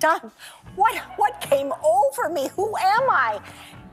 done? What came over me? Who am I?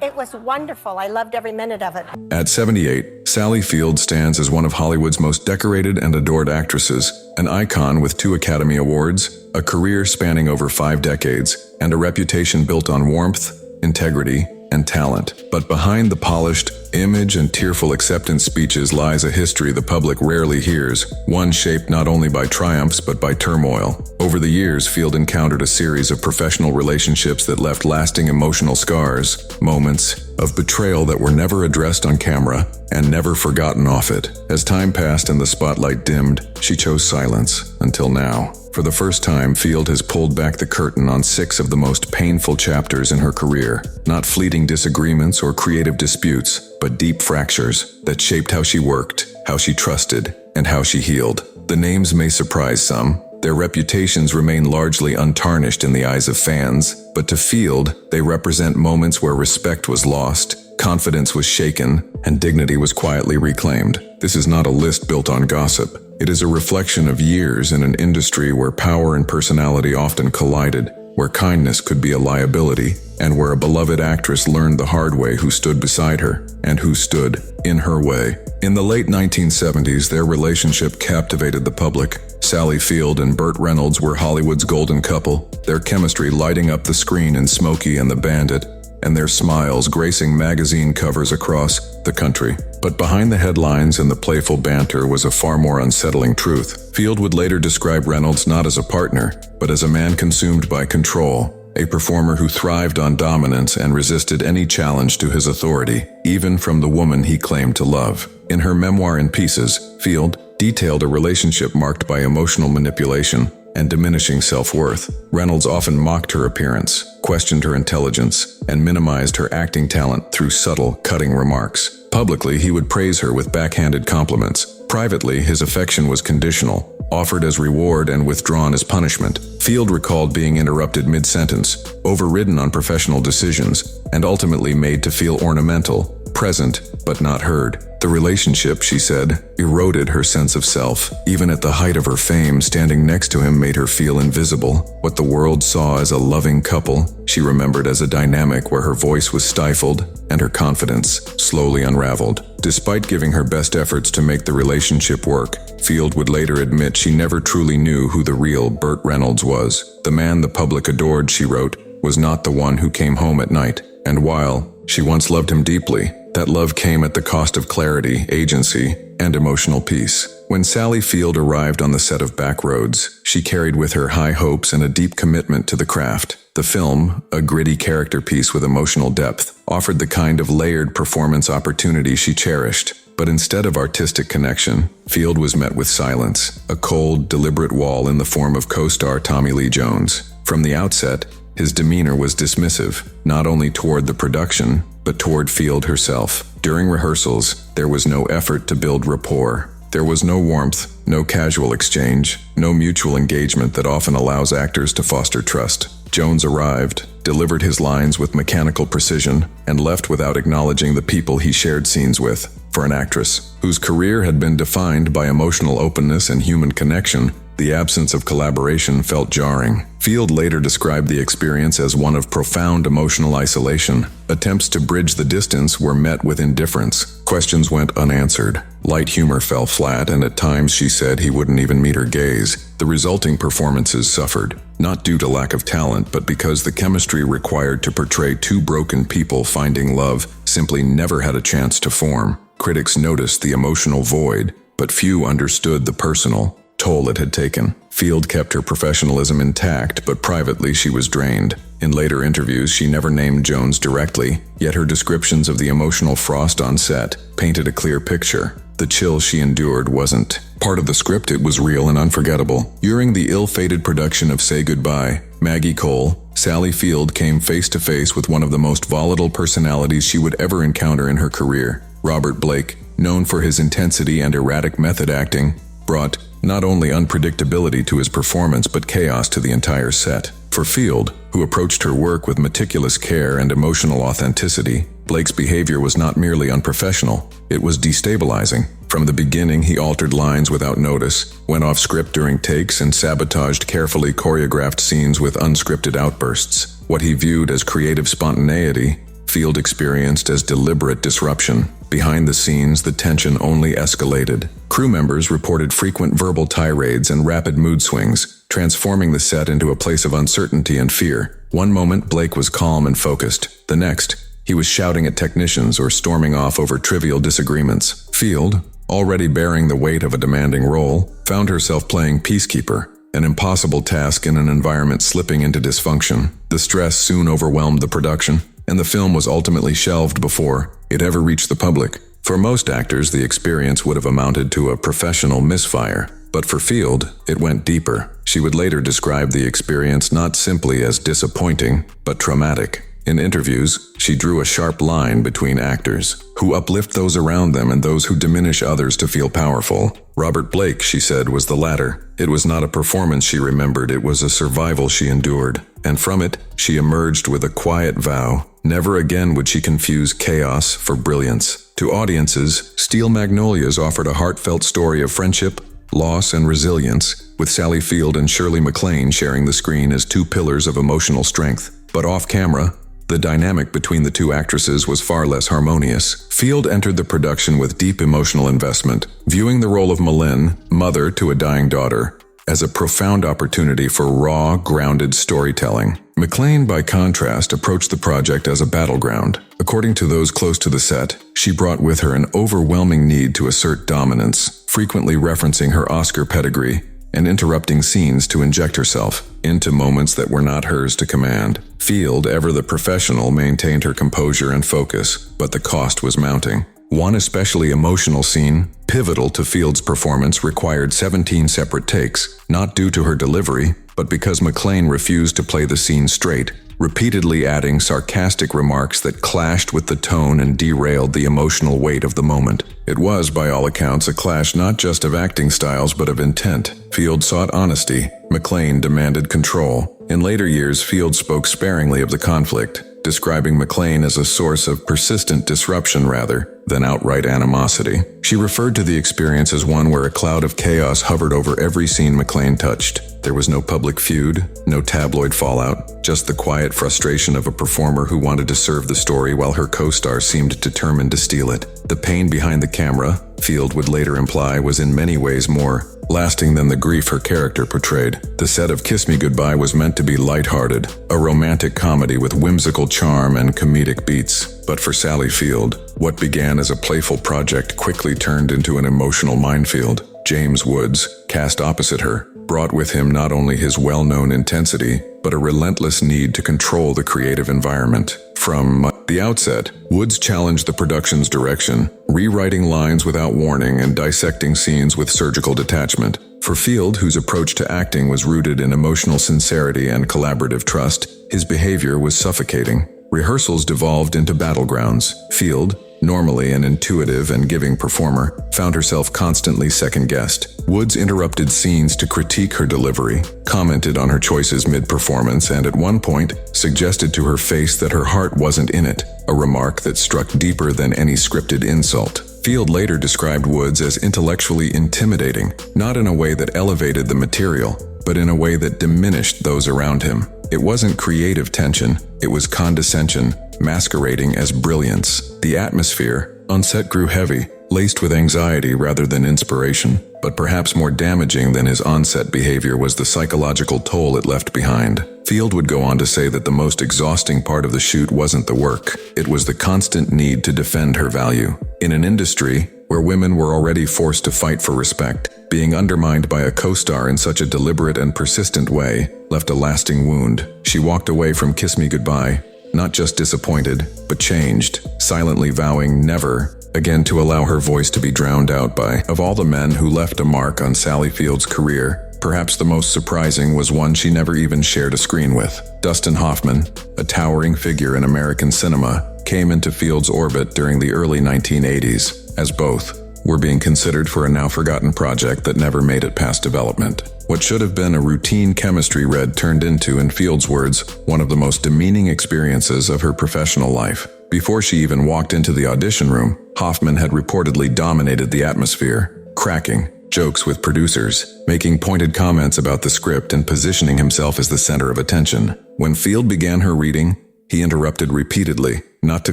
It was wonderful. I loved every minute of it. At 78, Sally Field stands as one of Hollywood's most decorated and adored actresses, an icon with 2 Academy Awards, a career spanning over 5 decades, and a reputation built on warmth, integrity, and talent. But behind the polished image and tearful acceptance speeches lies a history the public rarely hears, one shaped not only by triumphs but by turmoil. Over the years, Field encountered a series of professional relationships that left lasting emotional scars, moments of betrayal that were never addressed on camera and never forgotten off it. As time passed and the spotlight dimmed, she chose silence, until now. For the first time, Field has pulled back the curtain on 6 of the most painful chapters in her career. Not fleeting disagreements or creative disputes, but deep fractures that shaped how she worked, how she trusted, and how she healed. The names may surprise some. Their reputations remain largely untarnished in the eyes of fans, but to Field, they represent moments where respect was lost, confidence was shaken, and dignity was quietly reclaimed. This is not a list built on gossip. It is a reflection of years in an industry where power and personality often collided, where kindness could be a liability, and where a beloved actress learned the hard way who stood beside her, and who stood in her way. In the late 1970s, their relationship captivated the public. Sally Field and Burt Reynolds were Hollywood's golden couple, their chemistry lighting up the screen in Smokey and the Bandit, and their smiles gracing magazine covers across the country. But behind the headlines and the playful banter was a far more unsettling truth. Field would later describe Reynolds not as a partner, but as a man consumed by control, a performer who thrived on dominance and resisted any challenge to his authority, even from the woman he claimed to love. In her memoir In Pieces, Field detailed a relationship marked by emotional manipulation and diminishing self-worth. Reynolds often mocked her appearance, questioned her intelligence, and minimized her acting talent through subtle, cutting remarks. Publicly, he would praise her with backhanded compliments. Privately, his affection was conditional, offered as reward and withdrawn as punishment. Field recalled being interrupted mid-sentence, overridden on professional decisions, and ultimately made to feel ornamental, present, but not heard. The relationship, she said, eroded her sense of self. Even at the height of her fame, standing next to him made her feel invisible. What the world saw as a loving couple, she remembered as a dynamic where her voice was stifled and her confidence slowly unraveled. Despite giving her best efforts to make the relationship work, Field would later admit she never truly knew who the real Burt Reynolds was. The man the public adored, she wrote, was not the one who came home at night. And while she once loved him deeply, that love came at the cost of clarity, agency, and emotional peace. When Sally Field arrived on the set of Backroads, she carried with her high hopes and a deep commitment to the craft. The film, a gritty character piece with emotional depth, offered the kind of layered performance opportunity she cherished. But instead of artistic connection, Field was met with silence, a cold, deliberate wall in the form of co-star Tommy Lee Jones. From the outset, his demeanor was dismissive, not only toward the production, but toward Field herself. During rehearsals, there was no effort to build rapport. There was no warmth, no casual exchange, no mutual engagement that often allows actors to foster trust. Jones arrived, delivered his lines with mechanical precision, and left without acknowledging the people he shared scenes with. For an actress whose career had been defined by emotional openness and human connection, the absence of collaboration felt jarring. Field later described the experience as one of profound emotional isolation. Attempts to bridge the distance were met with indifference. Questions went unanswered. Light humor fell flat, and at times she said he wouldn't even meet her gaze. The resulting performances suffered, not due to lack of talent, but because the chemistry required to portray 2 broken people finding love simply never had a chance to form. Critics noticed the emotional void, but few understood the personal toll it had taken. Field kept her professionalism intact, but privately she was drained. In later interviews, she never named Jones directly, yet her descriptions of the emotional frost on set painted a clear picture. The chill she endured wasn't part of the script, it was real and unforgettable. During the ill-fated production of Say Goodbye, Maggie Cole, Sally Field came face-to-face with one of the most volatile personalities she would ever encounter in her career. Robert Blake, known for his intensity and erratic method acting, brought not only unpredictability to his performance but chaos to the entire set. For Field, who approached her work with meticulous care and emotional authenticity, Blake's behavior was not merely unprofessional, it was destabilizing. From the beginning, he altered lines without notice, went off script during takes, and sabotaged carefully choreographed scenes with unscripted outbursts. What he viewed as creative spontaneity, Field experienced as deliberate disruption. Behind the scenes, the tension only escalated. Crew members reported frequent verbal tirades and rapid mood swings, transforming the set into a place of uncertainty and fear. One moment, Blake was calm and focused. The next, he was shouting at technicians or storming off over trivial disagreements. Field, already bearing the weight of a demanding role, found herself playing peacekeeper, an impossible task in an environment slipping into dysfunction. The stress soon overwhelmed the production, and the film was ultimately shelved before it ever reached the public. For most actors, the experience would have amounted to a professional misfire, but for Field, it went deeper. She would later describe the experience not simply as disappointing, but traumatic. In interviews, she drew a sharp line between actors who uplift those around them and those who diminish others to feel powerful. Robert Blake, she said, was the latter. It was not a performance she remembered, it was a survival she endured. And from it, she emerged with a quiet vow. Never again would she confuse chaos for brilliance. To audiences, Steel Magnolias offered a heartfelt story of friendship, loss, and resilience, with Sally Field and Shirley MacLaine sharing the screen as two pillars of emotional strength. But off-camera, the dynamic between the two actresses was far less harmonious. Field entered the production with deep emotional investment, viewing the role of Malin, mother to a dying daughter, as a profound opportunity for raw, grounded storytelling. MacLaine, by contrast, approached the project as a battleground. According to those close to the set, she brought with her an overwhelming need to assert dominance, frequently referencing her Oscar pedigree and interrupting scenes to inject herself into moments that were not hers to command. Field, ever the professional, maintained her composure and focus, but the cost was mounting. One especially emotional scene, pivotal to Field's performance, required 17 separate takes, not due to her delivery, but because MacLaine refused to play the scene straight, repeatedly adding sarcastic remarks that clashed with the tone and derailed the emotional weight of the moment. It was, by all accounts, a clash not just of acting styles but of intent. Field sought honesty, MacLaine demanded control. In later years, Field spoke sparingly of the conflict, describing MacLaine as a source of persistent disruption rather than outright animosity. She referred to the experience as one where a cloud of chaos hovered over every scene MacLaine touched. There was no public feud, no tabloid fallout, just the quiet frustration of a performer who wanted to serve the story while her co-star seemed determined to steal it. The pain behind the camera, Field would later imply, was in many ways more lasting than the grief her character portrayed. The set of Kiss Me Goodbye was meant to be lighthearted, a romantic comedy with whimsical charm and comedic beats. But for Sally Field, what began as a playful project quickly turned into an emotional minefield. James Woods, cast opposite her, brought with him not only his well-known intensity, but a relentless need to control the creative environment. From the outset, Woods challenged the production's direction, rewriting lines without warning and dissecting scenes with surgical detachment. For Field, whose approach to acting was rooted in emotional sincerity and collaborative trust, his behavior was suffocating. Rehearsals devolved into battlegrounds. Field, normally an intuitive and giving performer, found herself constantly second-guessed. Woods interrupted scenes to critique her delivery, commented on her choices mid-performance, and at one point suggested to her face that her heart wasn't in it, a remark that struck deeper than any scripted insult. Field later described Woods as intellectually intimidating, not in a way that elevated the material, but in a way that diminished those around him. It wasn't creative tension, it was condescension, masquerading as brilliance. The atmosphere on set grew heavy, laced with anxiety rather than inspiration. But perhaps more damaging than his on-set behavior was the psychological toll it left behind. Field would go on to say that the most exhausting part of the shoot wasn't the work, it was the constant need to defend her value. In an industry where women were already forced to fight for respect, being undermined by a co-star in such a deliberate and persistent way left a lasting wound. She walked away from Kiss Me Goodbye, not just disappointed, but changed, silently vowing never again to allow her voice to be drowned out by. Of all the men who left a mark on Sally Field's career, perhaps the most surprising was one she never even shared a screen with. Dustin Hoffman, a towering figure in American cinema, came into Field's orbit during the early 1980s, as both were being considered for a now-forgotten project that never made it past development. What should have been a routine chemistry read turned into, in Field's words, one of the most demeaning experiences of her professional life. Before she even walked into the audition room, Hoffman had reportedly dominated the atmosphere, cracking jokes with producers, making pointed comments about the script and positioning himself as the center of attention. When Field began her reading, he interrupted repeatedly, not to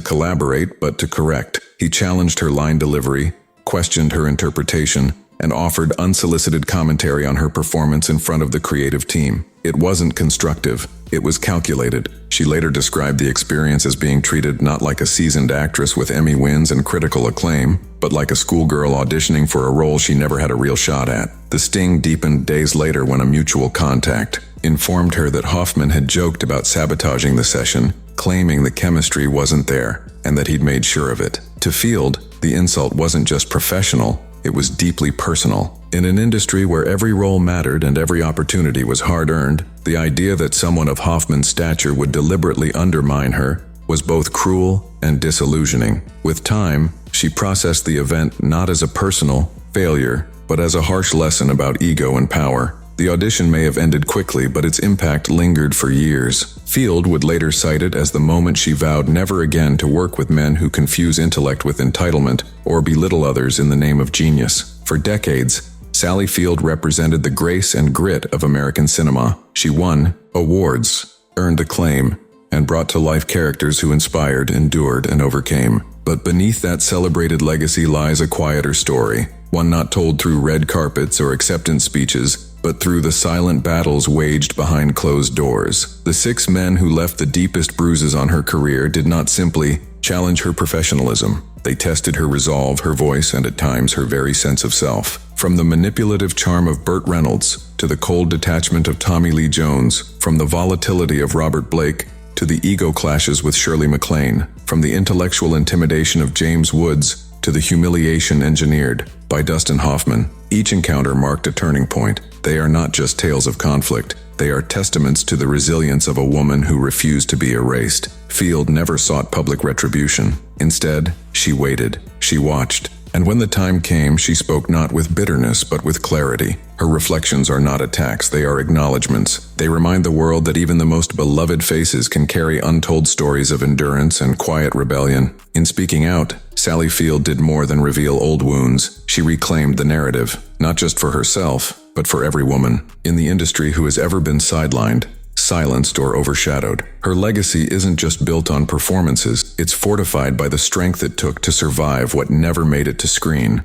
collaborate but to correct. He challenged her line delivery, questioned her interpretation, and offered unsolicited commentary on her performance in front of the creative team. It wasn't constructive, it was calculated. She later described the experience as being treated not like a seasoned actress with Emmy wins and critical acclaim, but like a schoolgirl auditioning for a role she never had a real shot at. The sting deepened days later when a mutual contact informed her that Hoffman had joked about sabotaging the session, claiming the chemistry wasn't there, and that he'd made sure of it. To Field, the insult wasn't just professional, it was deeply personal. In an industry where every role mattered and every opportunity was hard-earned, the idea that someone of Hoffman's stature would deliberately undermine her was both cruel and disillusioning. With time, she processed the event not as a personal failure, but as a harsh lesson about ego and power. The audition may have ended quickly, but its impact lingered for years. Field would later cite it as the moment she vowed never again to work with men who confuse intellect with entitlement or belittle others in the name of genius. For decades, Sally Field represented the grace and grit of American cinema. She won awards, earned acclaim, and brought to life characters who inspired, endured, and overcame. But beneath that celebrated legacy lies a quieter story, one not told through red carpets or acceptance speeches, but through the silent battles waged behind closed doors. The 6 men who left the deepest bruises on her career did not simply challenge her professionalism. They tested her resolve, her voice, and at times her very sense of self. From the manipulative charm of Burt Reynolds to the cold detachment of Tommy Lee Jones, from the volatility of Robert Blake to the ego clashes with Shirley MacLaine, from the intellectual intimidation of James Woods to the humiliation engineered by Dustin Hoffman, each encounter marked a turning point. They are not just tales of conflict, they are testaments to the resilience of a woman who refused to be erased. Field never sought public retribution. Instead, she waited, she watched, and when the time came, she spoke not with bitterness but with clarity. Her reflections are not attacks, they are acknowledgments. They remind the world that even the most beloved faces can carry untold stories of endurance and quiet rebellion. In speaking out, Sally Field did more than reveal old wounds. She reclaimed the narrative, not just for herself, but for every woman in the industry who has ever been sidelined, silenced, or overshadowed. Her legacy isn't just built on performances, it's fortified by the strength it took to survive what never made it to screen.